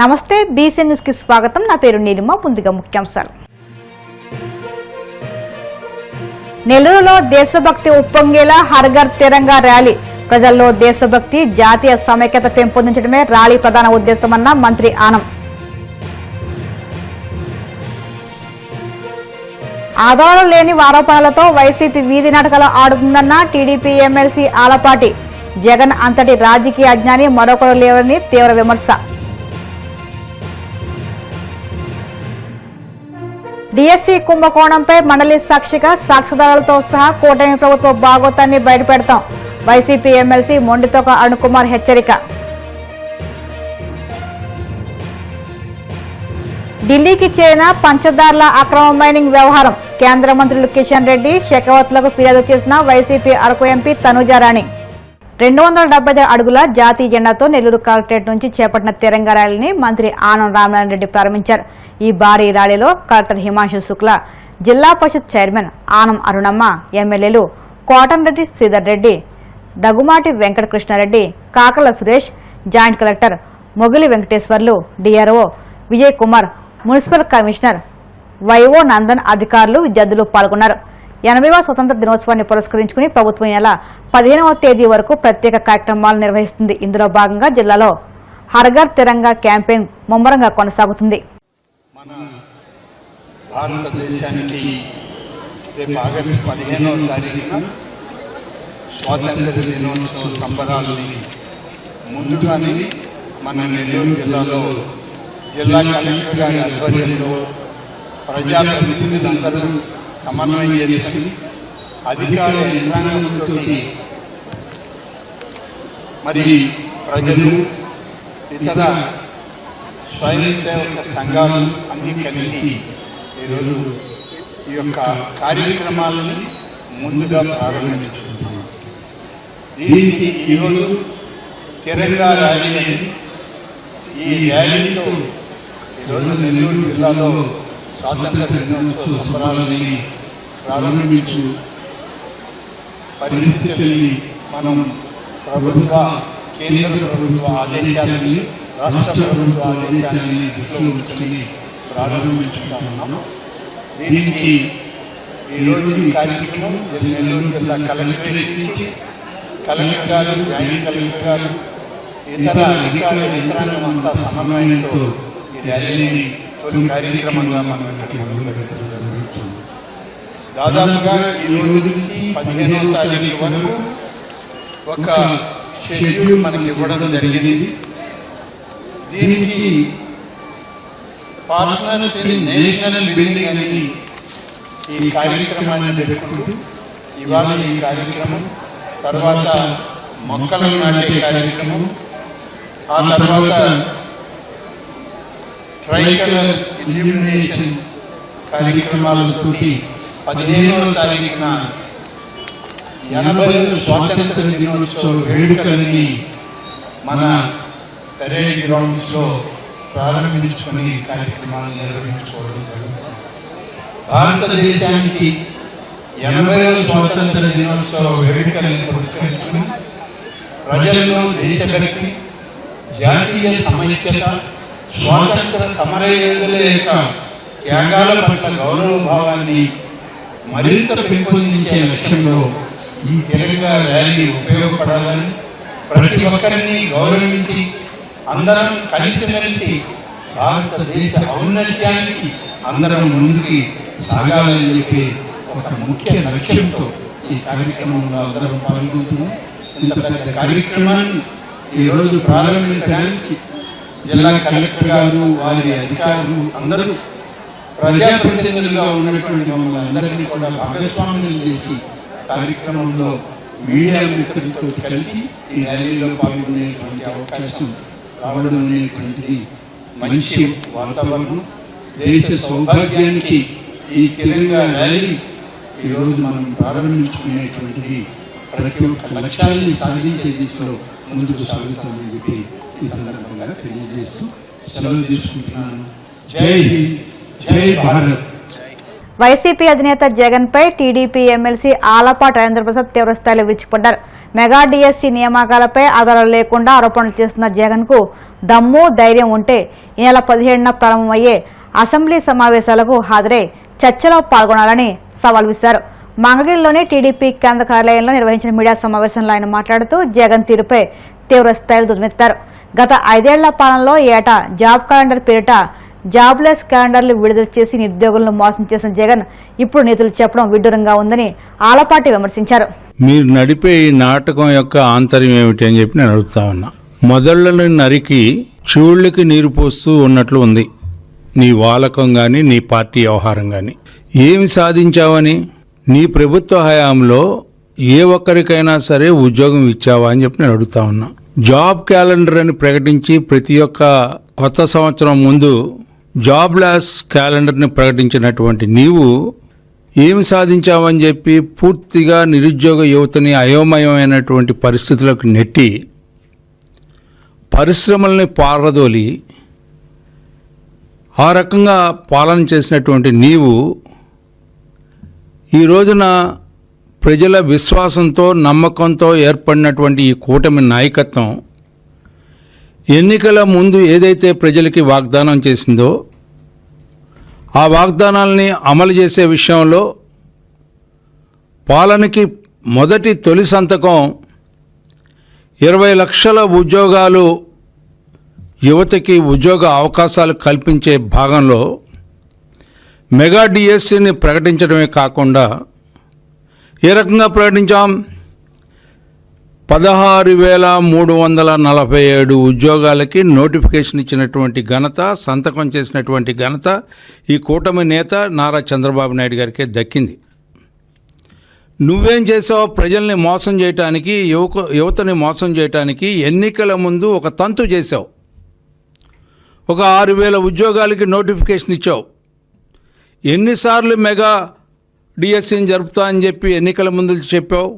నమస్తే BC news కి స్వాగతం. నా పేరు నీలిమ. ముందుగా ముఖ్యాంశాలు. నెల్లూరులో దేశభక్తి ఉప్పొంగేలా హర్ ఘర్ తిరంగా ర్యాలీ. ప్రజల్లో దేశభక్తి, జాతీయ సమైక్యత పెంపొందించడమే ర్యాలీ ప్రధాన ఉద్దేశమన్న మంత్రి ఆనం. ఆధారాలు లేని ఆరోపణలతో వైసీపీ వీధి నాటకాలు ఆడుతుందన్న టీడీపీ ఎమ్మెల్సీ ఆలపాటి. జగన్ అంతటి రాజకీయ అజ్ఞాని మరొకరు లేవని తీవ్ర విమర్శ. డిఎస్సీ కుంభకోణంపై మండలి సాక్షిగా సాక్ష్యాధారాలతో సహా కూటమి ప్రభుత్వ భాగోతాన్ని బయటపెడతాం. వైసీపీ ఎమ్మెల్సీ మొండితోక అరుణ్ కుమార్ హెచ్చరిక. ఢిల్లీకి చేరిన పంచదార్ల అక్రమ మైనింగ్ వ్యవహారం. కేంద్ర మంత్రులు కిషన్ రెడ్డి, షెకావత్లకు ఫిర్యాదు చేసిన వైసీపీ అరకు ఎంపీ తనూజారాణి. 270 అడుగుల జాతీయ జెండాతో నెల్లూరు కలెక్టరేట్ నుంచి చేపట్టిన తిరంగా ర్యాలీని మంత్రి ఆనం రామనారాయణ రెడ్డి ప్రారంభించారు. ఈ భారీ ర్యాలీలో కలెక్టర్ హిమాంశు శుక్లా, జిల్లా పరిషత్ చైర్మన్ ఆనం అరుణమ్మ, ఎమ్మెల్యేలు Kotamreddy Sridhar Reddy, Daggumati Venkata Krishnareddy, Kakala Suresh, joint collector Mogili Venkateswarlu, DRO Vijay Kumar, municipal commissioner YO Nandan, అధికారులు, విద్యార్థులు పాల్గొన్నారు. 80వ స్వతంత్ర దినోత్సవాన్ని పురస్కరించుకుని ప్రభుత్వం నెల 15వ తేదీ వరకు ప్రత్యేక కార్యక్రమాలు నిర్వహిస్తుంది. ఇందులో భాగంగా జిల్లాలో హర్ ఘర్ తిరంగా క్యాంపెయిన్ ముమ్మరంగా కొనసాగుతుంది. మన భారతదేశానికి రేపు ఆగస్టు 15వ తారీఖున స్వాతంత్ర దినోత్సవ సంబరాలని ముందుగానే మన నెల్లూరు జిల్లాలో జిల్లా కలెక్టర్ గారి ఆధ్వర్యంలో ప్రజాప్రతినిధులందరూ సమన్వయం చేసుకుని అధికార యంత్రాంగంతో మరి ప్రజలు, ఇతర స్వయం సేవక సంఘాలు అన్నీ కలిసి ఈరోజు ఈ యొక్క కార్యక్రమాలను ముందుగా ప్రారంభించుకుంటున్నాం. దీనికి ఈరోజు తిరంగా ర్యాలీ అని, ఈ ర్యాలీతో ఈరోజు నెల్లూరు జిల్లాలో స్వాతంత్ర దినోత్సవ సంబరాలని ప్రారంభించు పరిస్థితుల్ని మనం కేంద్ర ప్రభుత్వ ఆదేశాలని, రాష్ట్ర ప్రభుత్వ ఆదేశాలని దృష్టిలో ఉంచుకొని ప్రారంభించుకుంటున్నాము. దీనికి ఈరోజు ఈ కార్యక్రమం నెల్లూరు జిల్లా కలెక్టరేట్ నుంచి కలెక్టర్ గారు, జాయింట్ కలెక్టర్ గారు, ఇతర అధికార యంత్రాంగం అంతా సమన్వయంతో ఈ ర్యాలీని తొలి కార్యక్రమంగా మనం ఇక్కడ మొదలుపెట్టడం జరుగుతుంది. దాదాపుగా ఈ రోజు నుంచి 15వ తారీఖు వరకు ఒక షెడ్యూల్ మనకి ఇవ్వడం జరిగింది. దీనికి పార్ట్నర్స్ ఇన్ నేషనల్ బిల్డింగ్ అని ఈ కార్యక్రమాన్ని పెట్టుకుంటూ ఇవాళ ఈ కార్యక్రమం, తర్వాత మొక్కలు నాటే కార్యక్రమం, ఆ తర్వాత ట్రైకలర్ ఇల్యూమినేషన్ కార్యక్రమాలతో 15వ తారీఖున 80వ స్వాతంత్ర దినోత్సవ వేడుకలని మన పెరేడ్ గ్రౌండ్స్లో ప్రారంభించుకుని కార్యక్రమాలు నిర్వహించుకోవడం జరుగుతుంది. భారతదేశానికి 80వ స్వాతంత్ర దినోత్సవ వేడుకలను పురస్కరించుకుని ప్రజల్లో దేశభక్తి, జాతీయ సమైక్యత, స్వాతంత్ర సమరయోధుల యొక్క త్యాగాల పట్ల గౌరవ భావాన్ని మరింత పెంపొందించే లక్ష్యంలో ఈ తిరంగా ర్యాలీ ఉపయోగపడాలని, ప్రతి ఒక్కరిని గౌరవించి అందరం కలిసిమెలిసి భారతదేశ ఔన్నత్యానికి అందరం ముందుకి సాగాలని చెప్పి ఒక ముఖ్య లక్ష్యంతో ఈ కార్యక్రమంలో అందరం పాల్గొంటున్నాం. ఇంత పెద్ద కార్యక్రమాన్ని ఈరోజు ప్రారంభించడానికి జిల్లా కలెక్టర్ గారు, వారి అధికారులు అందరూ ప్రజాప్రతినిధులుగా ఉన్నటువంటి మమ్మల్ని అందరినీ కూడా భాగస్వామ్యం చేసి కార్యక్రమంలో మీడియా మిత్రులతో కలిసి ఈ ర్యాలీలో పాల్గొనేటువంటి అవకాశం రావడం అనేటువంటిది మంచి వాతావరణం. దేశ సౌభాగ్యానికి ఈ తిరంగా ర్యాలీ ఈరోజు మనం ప్రారంభించుకునేటువంటిది ప్రతి ఒక్క లక్ష్యాన్ని సాధించే దిశలో ముందుకు సాగుతామని చెప్పి ఈ సందర్భంగా తెలియజేస్తూ సెలవు తీసుకుంటున్నాను. జై హింద్, జై భారత్. వైసీపీ అధినేత జగన్ పై టీడీపీ ఎమ్మెల్సీ ఆలపాటి రాజేంద్రప్రసాద్ తీవ్రస్థాయిలో విరుచుకుపడ్డారు. మెగా డిఎస్సీ నియామకాలపై ఆధారాలు లేకుండా ఆరోపణలు చేస్తున్న జగన్ కు దమ్ము ధైర్యం ఉంటే ఈ నెల 17న ప్రారంభమయ్యే అసెంబ్లీ సమావేశాలకు హాజరై చర్చలో పాల్గొనాలని సవాల్ విసిరారు. మంగళగిరిలోని టీడీపీ కేంద్ర కార్యాలయంలో నిర్వహించిన మీడియా సమావేశంలో ఆయన మాట్లాడుతూ జగన్ తీరుపై తీవ్రస్థాయిలో దుమ్మెత్తారు. గత 5 ఏళ్ల పాలనలో ఏటా జాబ్ క్యాలెండర్ పేరిట జాబ్లెస్ క్యాలెండర్లు విడుదల చేసి నిరుద్యోగులను మోసం చేసిన జగన్ ఇప్పుడు నీతులు చెప్పడం విడ్డూరంగా ఉందని ఆలపాటి విమర్శించారు. మీరు నడిపే ఈ నాటకం యొక్క ఆంతర్యం ఏమిటి అని చెప్పి నేను అడుగుతా ఉన్నా. మొదళ్ళని నరికి చూళ్ళకి నీరు పోస్తూ ఉన్నట్లు ఉంది నీ వాలకం గాని నీ పార్టీ వ్యవహారం గాని. ఏమి సాధించావని నీ ప్రభుత్వ హయాంలో ఏ ఒక్కరికైనా సరే ఉద్యోగం ఇచ్చావా అని చెప్పి నేను అడుగుతా ఉన్నా. జాబ్ క్యాలెండర్ అని ప్రకటించి ప్రతి ఒక్క కొత్త సంవత్సరం ముందు జాబ్లెస్ క్యాలెండర్ని ప్రకటించినటువంటి నీవు ఏమి సాధించావని చెప్పి పూర్తిగా నిరుద్యోగ యువతని అయోమయమైనటువంటి పరిస్థితులకు నెట్టి పరిశ్రమల్ని పారదోలి ఆ రకంగా పాలన చేసినటువంటి నీవు ఈ రోజున ప్రజల విశ్వాసంతో నమ్మకంతో ఏర్పడినటువంటి ఈ కూటమి నాయకత్వం ఎన్నికల ముందు ఏదైతే ప్రజలకి వాగ్దానం చేసిందో ఆ వాగ్దానాల్ని అమలు చేసే విషయంలో పాలనకి మొదటి తొలి సంతకం 20 లక్షల ఉద్యోగాలు యువతకి ఉద్యోగ అవకాశాలు కల్పించే భాగంలో మెగా డిఎస్సీని ప్రకటించడమే కాకుండా ఏ రకంగా ప్రకటించాం? 16,347 ఉద్యోగాలకి నోటిఫికేషన్ ఇచ్చినటువంటి ఘనత, సంతకం చేసినటువంటి ఘనత ఈ కూటమి నేత నారా చంద్రబాబు నాయుడు గారికే దక్కింది. నువ్వేం చేసావు? ప్రజల్ని మోసం చేయటానికి, యువతని మోసం చేయటానికి ఎన్నికల ముందు ఒక తంతు చేసావు. ఒక 6,000 ఉద్యోగాలకి నోటిఫికేషన్ ఇచ్చావు. ఎన్నిసార్లు మెగా డిఎస్సీని జరుపుతా అని చెప్పి ఎన్నికల ముందు చెప్పావు?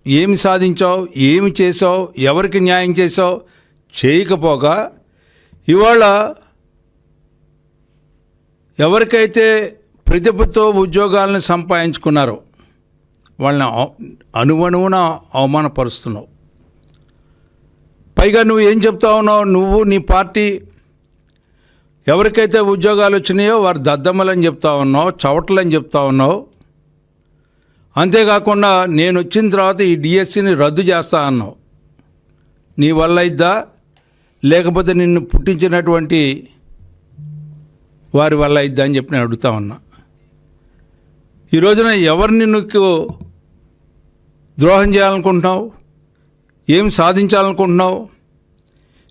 ఏమి సాధించావు? ఏమి చేసావు? ఎవరికి న్యాయం చేసావు? చేయకపోగా ఇవాళ ఎవరికైతే ప్రతిభతో ఉద్యోగాలను సంపాదించుకున్నారో వాళ్ళని అణువణువున అవమానపరుస్తున్నావు. పైగా నువ్వు ఏం చెప్తా ఉన్నావు? నువ్వు నీ పార్టీ ఎవరికైతే ఉద్యోగాలు వచ్చినాయో వారు దద్దమ్మలని చెప్తా ఉన్నావు, చవటలని చెప్తా ఉన్నావు. అంతేకాకుండా నేను వచ్చిన తర్వాత ఈ డిఎస్సీని రద్దు చేస్తా అన్నావు. నీ వల్ల ఇద్దా లేకపోతే నిన్ను పుట్టించినటువంటి వారి వల్ల ఇద్దా అని చెప్పి నేను అడుగుతా ఉన్నా. ఈ రోజున ఎవరిని నీకు ద్రోహం చేయాలనుకుంటున్నావు? ఏం సాధించాలనుకుంటున్నావు?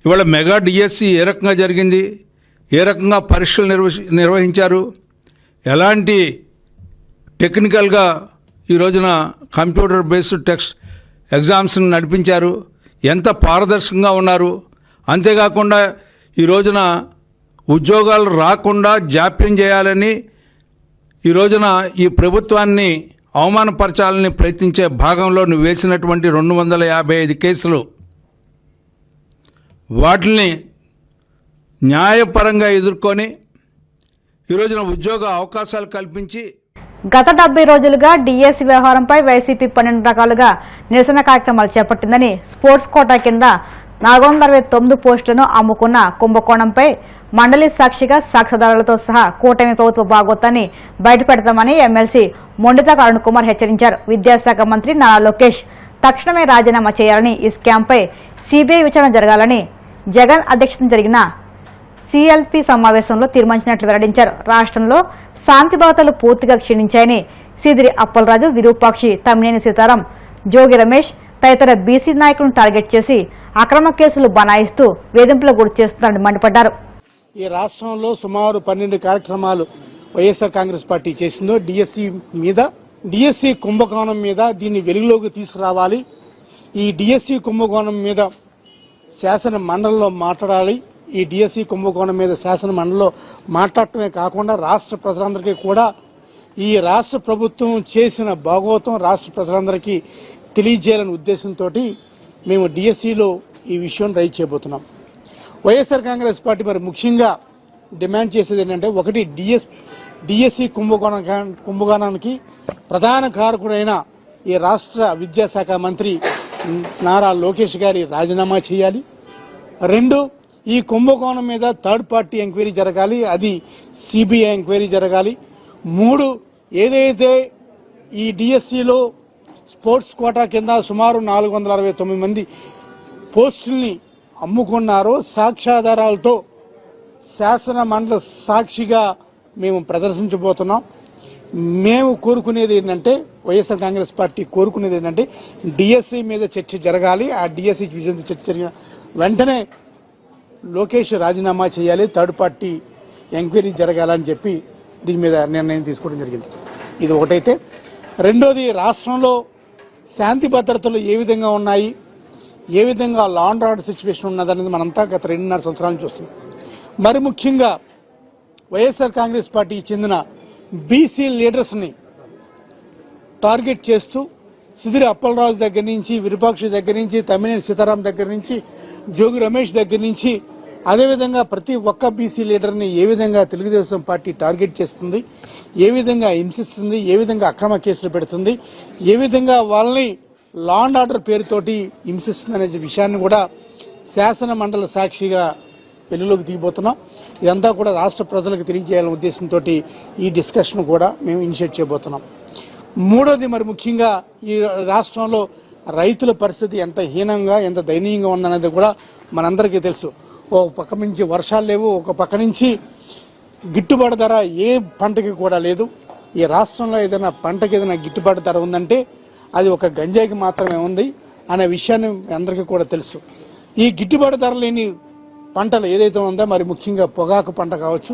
ఇవాళ మెగా డిఎస్సీ ఏ రకంగా జరిగింది? ఏ రకంగా పరీక్షలు నిర్వహించారు? ఎలాంటి టెక్నికల్గా ఈ రోజున కంప్యూటర్ బేస్డ్ టెక్స్ట్ ఎగ్జామ్స్ని నడిపించారు? ఎంత పారదర్శకంగా ఉన్నారు? అంతేకాకుండా ఈ రోజున ఉద్యోగాలు రాకుండా జాప్యం చేయాలని ఈ రోజున ఈ ప్రభుత్వాన్ని అవమానపరచాలని ప్రయత్నించే భాగంలో నువ్వు వేసినటువంటి 255 కేసులు వాటిని న్యాయపరంగా ఎదుర్కొని ఈ రోజున ఉద్యోగ అవకాశాలు కల్పించి గత 70 రోజులుగా డిఎస్సీ వ్యవహారంపై వైసీపీ 12 రకాలుగా నిరసన కార్యక్రమాలు చేపట్టిందని, స్పోర్ట్స్ కోటా కింద 469 పోస్టులను అమ్ముకున్న కుంభకోణంపై మండలి సాక్షిగా సాక్ష్యాధారాలతో సహా కూటమి ప్రభుత్వ భాగోతాన్ని బయటపెడతామని ఎమ్మెల్సీ మొండితాక అరుణ్ కుమార్ హెచ్చరించారు. విద్యాశాఖ మంత్రి నారా లోకేష్ తక్షణమే రాజీనామా చేయాలని, ఈ స్కామ్పై సిబిఐ విచారణ జరగాలని జగన్ అధ్యక్షతన జరిగిన సిఎల్పి సమావేశంలో తీర్మానించినట్లు వెల్లడించారు. రాష్ట్రంలో శాంతి భద్రతలు పూర్తిగా క్షీణించాయని సీదిరి అప్పలరాజు, విరూపాక్షి, తమ్మినేని సీతారాం, జోగి రమేష్ తదితర బీసీ నాయకులను టార్గెట్ చేసి అక్రమ కేసులు బనాయిస్తూ వేధింపులకు గురి చేస్తున్నారని మండిపడ్డారు. ఈ రాష్ట్రంలో సుమారు 12 కార్యక్రమాలు వైఎస్ఆర్ కాంగ్రెస్ పార్టీ చేసిందో డిఎస్సీ కుంభకోణం మీద దీన్ని వెలుగులోకి తీసుకురావాలి. ఈ డిఎస్సీ కుంభకోణం మీద శాసన మండలిలో మాట్లాడాలి. ఈ డిఎస్సీ కుంభకోణం మీద శాసన మండలిలో మాట్లాడటమే కాకుండా రాష్ట్ర ప్రజలందరికీ కూడా ఈ రాష్ట్ర ప్రభుత్వం చేసిన భాగోతం రాష్ట్ర ప్రజలందరికీ తెలియజేయాలనే ఉద్దేశంతో మేము డిఎస్సీలో ఈ విషయం రైజ్ చేయబోతున్నాం. వైఎస్ఆర్ కాంగ్రెస్ పార్టీ మరి ముఖ్యంగా డిమాండ్ చేసేది ఏంటంటే, ఒకటి డిఎస్సి కుంభకోణానికి ప్రధాన కారకుడైన ఈ రాష్ట్ర విద్యాశాఖ మంత్రి నారా లోకేష్ గారి రాజీనామా చేయాలి. 2, ఈ కుంభకోణం మీద థర్డ్ పార్టీ ఎంక్వైరీ జరగాలి, అది సిబిఐ ఎంక్వైరీ జరగాలి. 3, ఏదైతే ఈ డిఎస్సిలో స్పోర్ట్స్ కోటా కింద సుమారు 469 మంది పోస్టుల్ని అమ్ముకున్నారో సాక్ష్యాధారాలతో శాసన మండలి సాక్షిగా మేము ప్రదర్శించబోతున్నాం. మేము కోరుకునేది ఏంటంటే, వైఎస్ఆర్ కాంగ్రెస్ పార్టీ కోరుకునేది ఏంటంటే డిఎస్సి మీద చర్చ జరగాలి. ఆ డిఎస్సి విషయంలో చర్చ జరిగిన వెంటనే లోకేష్ రాజీనామా చేయాలి, థర్డ్ పార్టీ ఎంక్వైరీ జరగాలని చెప్పి దీని మీద నిర్ణయం తీసుకోవడం జరిగింది. ఇది ఒకటైతే, 2వది రాష్ట్రంలో శాంతి భద్రతలు ఏ విధంగా ఉన్నాయి, ఏ విధంగా లా అండ్ ఆర్డర్ సిచ్యువేషన్ ఉన్నదనేది మనంతా గత 2.5 సంవత్సరాల నుంచి చూస్తున్నాం. మరి ముఖ్యంగా వైఎస్ఆర్ కాంగ్రెస్ పార్టీకి చెందిన బీసీ లీడర్స్ని టార్గెట్ చేస్తూ సిదిరి అప్పలరాజు దగ్గర నుంచి, విరూపాక్షి దగ్గర నుంచి, తమ్మినేని సీతారాం దగ్గర నుంచి, జోగి రమేష్ దగ్గర నుంచి, అదేవిధంగా ప్రతి ఒక్క బీసీ లీడర్ని ఏ విధంగా తెలుగుదేశం పార్టీ టార్గెట్ చేస్తుంది, ఏ విధంగా హింసిస్తుంది, ఏ విధంగా అక్రమ కేసులు పెడుతుంది, ఏ విధంగా వాళ్ళని లా అండ్ ఆర్డర్ పేరుతోటి హింసిస్తుంది అనే విషయాన్ని కూడా శాసన మండలి సాక్షిగా వెలుగులోకి తీయబోతున్నాం. ఇదంతా కూడా రాష్ట్ర ప్రజలకు తెలియజేయాలనే ఉద్దేశంతో ఈ డిస్కషన్ కూడా మేము ఇనిషియేట్ చేయబోతున్నాం. 3వది, మరి ముఖ్యంగా ఈ రాష్ట్రంలో రైతుల పరిస్థితి ఎంత హీనంగా, ఎంత దయనీయంగా ఉందనేది కూడా మనందరికీ తెలుసు. ఒక పక్క నుంచి వర్షాలు లేవు, ఒక పక్క నుంచి గిట్టుబాటు ధర ఏ పంటకి కూడా లేదు. ఈ రాష్ట్రంలో ఏదైనా పంటకి ఏదైనా గిట్టుబాటు ధర ఉందంటే అది ఒక గంజాయికి మాత్రమే ఉంది అనే విషయాన్ని అందరికీ కూడా తెలుసు. ఈ గిట్టుబాటు ధర లేని పంటలు ఏదైతే ఉందో, మరి ముఖ్యంగా పొగాకు పంట కావచ్చు,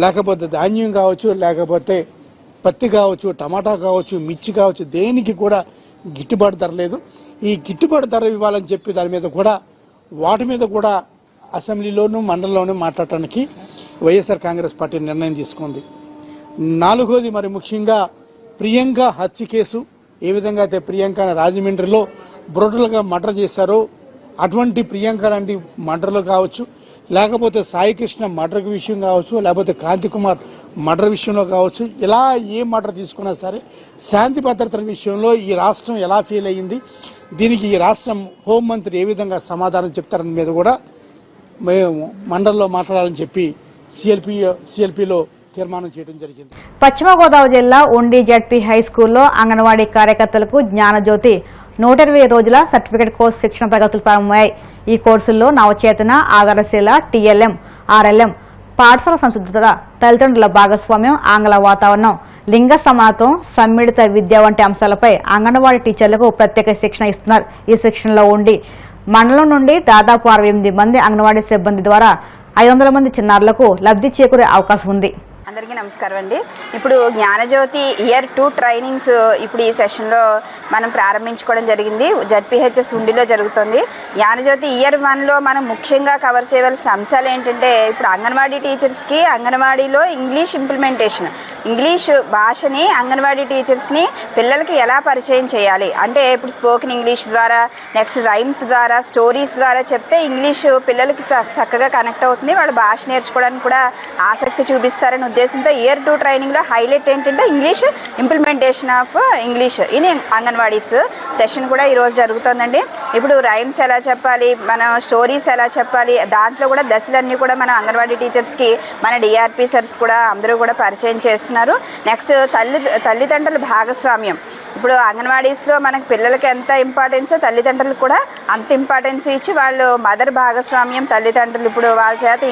లేకపోతే ధాన్యం కావచ్చు, లేకపోతే పత్తి కావచ్చు, టమాటా కావచ్చు, మిర్చి కావచ్చు, దేనికి కూడా గిట్టుబాటు ధర లేదు. ఈ గిట్టుబాటు ధర ఇవ్వాలని చెప్పి దాని మీద కూడా, వాటి మీద కూడా అసెంబ్లీలోనూ మండలిలోనూ మాట్లాడటానికి వైఎస్ఆర్ కాంగ్రెస్ పార్టీ నిర్ణయం తీసుకుంది. 4వది, మరి ముఖ్యంగా ప్రియాంక హత్య కేసు, ఏ విధంగా అయితే ప్రియాంకని రాజమండ్రిలో బ్రూటల్గా మర్డర్ చేశారో అటువంటి ప్రియాంక లాంటి మర్డర్లు కావచ్చు, లేకపోతే సాయి కృష్ణ మర్డర్ విషయం కావచ్చు, లేకపోతే కాంతి కుమార్ మర్డర్ విషయంలో కావచ్చు, ఇలా ఏ మర్డర్ తీసుకున్నా సరే శాంతి భద్రతల విషయంలో ఈ రాష్ట్రం ఎలా ఫెయిల్ అయ్యింది, దీనికి ఈ రాష్ట్రం హోంమంత్రి ఏ విధంగా సమాధానం చెప్తారని మీద కూడా మేము మండలిలో మాట్లాడాలని చెప్పి సిఎల్పిలో తీర్మానం చేయడం జరిగింది. పశ్చిమ గోదావరి జిల్లా ఉండి జడ్పీ హై స్కూల్లో అంగన్వాడీ కార్యకర్తలకు జ్ఞానజ్యోతి 120 రోజుల సర్టిఫికెట్ కోర్సు శిక్షణ తరగతులు ప్రారంభమయ్యాయి. ఈ కోర్సుల్లో నవచేతన, ఆదర్శశీల, టీఎల్ఎం, ఆర్ఎల్ఎం, పాఠశాల సంసిద్ధత, తల్లిదండ్రుల భాగస్వామ్యం, ఆంగ్ల వాతావరణం, లింగ సమానత్వం, సమ్మిళిత విద్య వంటి అంశాలపై అంగన్వాడీ టీచర్లకు ప్రత్యేక శిక్షణ ఇస్తున్నారు. ఈ శిక్షణలో ఉండి మండలం నుండి దాదాపు 68 మంది అంగన్వాడీ సిబ్బంది ద్వారా 500 మంది చిన్నారులకు లబ్ధి చేకూరే అవకాశం ఉంది. అందరికీ నమస్కారం అండి. ఇప్పుడు జ్ఞానజ్యోతి ఇయర్ 2 ట్రైనింగ్స్ ఇప్పుడు ఈ సెషన్లో మనం ప్రారంభించుకోవడం జరిగింది. జడ్పీహెచ్ఎస్ ఉండిలో జరుగుతుంది. జ్ఞానజ్యోతి ఇయర్ 1లో మనం ముఖ్యంగా కవర్ చేయవలసిన అంశాలు ఏంటంటే, ఇప్పుడు అంగన్వాడీ టీచర్స్కి అంగన్వాడీలో ఇంగ్లీష్ ఇంప్లిమెంటేషన్, ఇంగ్లీష్ భాషని అంగన్వాడీ టీచర్స్ని పిల్లలకి ఎలా పరిచయం చేయాలి అంటే, ఇప్పుడు స్పోకెన్ ఇంగ్లీష్ ద్వారా, నెక్స్ట్ రైమ్స్ ద్వారా, స్టోరీస్ ద్వారా చెప్తే ఇంగ్లీష్ పిల్లలకి చక్కగా కనెక్ట్ అవుతుంది, వాళ్ళ భాష నేర్చుకోవడానికి కూడా ఆసక్తి చూపిస్తారని ఉద్దేశంతో ఇయర్ 2 ట్రైనింగ్లో హైలైట్ ఏంటంటే English implementation of English in anganwadis session కూడా ఈరోజు జరుగుతుందండి. ఇప్పుడు రైమ్స్ ఎలా చెప్పాలి, మన స్టోరీస్ ఎలా చెప్పాలి, దాంట్లో కూడా దశలన్నీ కూడా మన అంగన్వాడీ టీచర్స్కి మన డిఆర్పీ సర్స్ కూడా అందరూ కూడా పరిచయం చేస్తున్నారు. నెక్స్ట్ తల్లిదండ్రుల భాగస్వామ్యం, ఇప్పుడు అంగన్వాడీస్లో మనకి పిల్లలకి ఎంత ఇంపార్టెన్సో తల్లిదండ్రులకు కూడా అంత ఇంపార్టెన్స్ ఇచ్చి వాళ్ళు మదర్ భాగస్వామ్యం, తల్లిదండ్రులు ఇప్పుడు వాళ్ళ చేత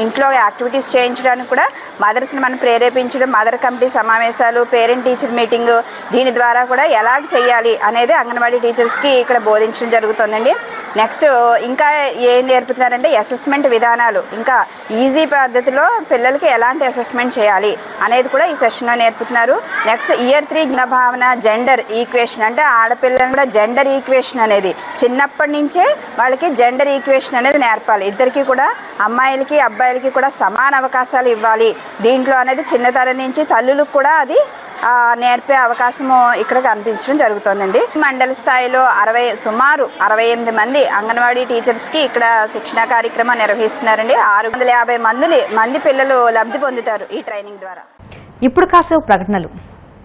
ఇంట్లో యాక్టివిటీస్ చేయించడానికి కూడా మదర్స్ని మనం ప్రేరేపించడం, మదర్ కమిటీ సమావేశాలు, పేరెంట్ టీచర్ మీటింగ్, దీని ద్వారా కూడా ఎలాగ చేయాలి అనేది అంగన్వాడీ టీచర్స్కి ఇక్కడ బోధించడం జరుగుతుందండి. నెక్స్ట్ ఇంకా ఏం నేర్పుతున్నారంటే అసెస్మెంట్ విధానాలు, ఇంకా ఈజీ పద్ధతిలో పిల్లలకి ఎలాంటి అసెస్మెంట్ చేయాలి అనేది కూడా ఈ సెషన్లో నేర్పుతున్నారు. నెక్స్ట్ ఇయర్ 3 జ్ఞానభావన, జెండర్ ఈక్వేషన్, అంటే ఆడపిల్లలు కూడా జెండర్ ఈక్వేషన్ అనేది చిన్నప్పటి నుంచే వాళ్ళకి జెండర్ ఈక్వేషన్ అనేది నేర్పాలి. ఇద్దరికి కూడా అమ్మాయిలకి అబ్బాయిలకి కూడా సమాన అవకాశాలు ఇవ్వాలి దీంట్లో అనేది చిన్నతనం నుంచి తల్లులకు కూడా అది నేర్పే అవకాశము ఇక్కడ కనిపించడం జరుగుతుందండి. మండల స్థాయిలో సుమారు 68 మంది అంగన్వాడీ టీచర్స్కి ఇక్కడ శిక్షణా కార్యక్రమం నిర్వహిస్తున్నారండి. 650 మంది పిల్లలు లబ్ధి పొందుతారు ఈ ట్రైనింగ్ ద్వారా. ఇప్పుడు కాసేపు ప్రకటనలు.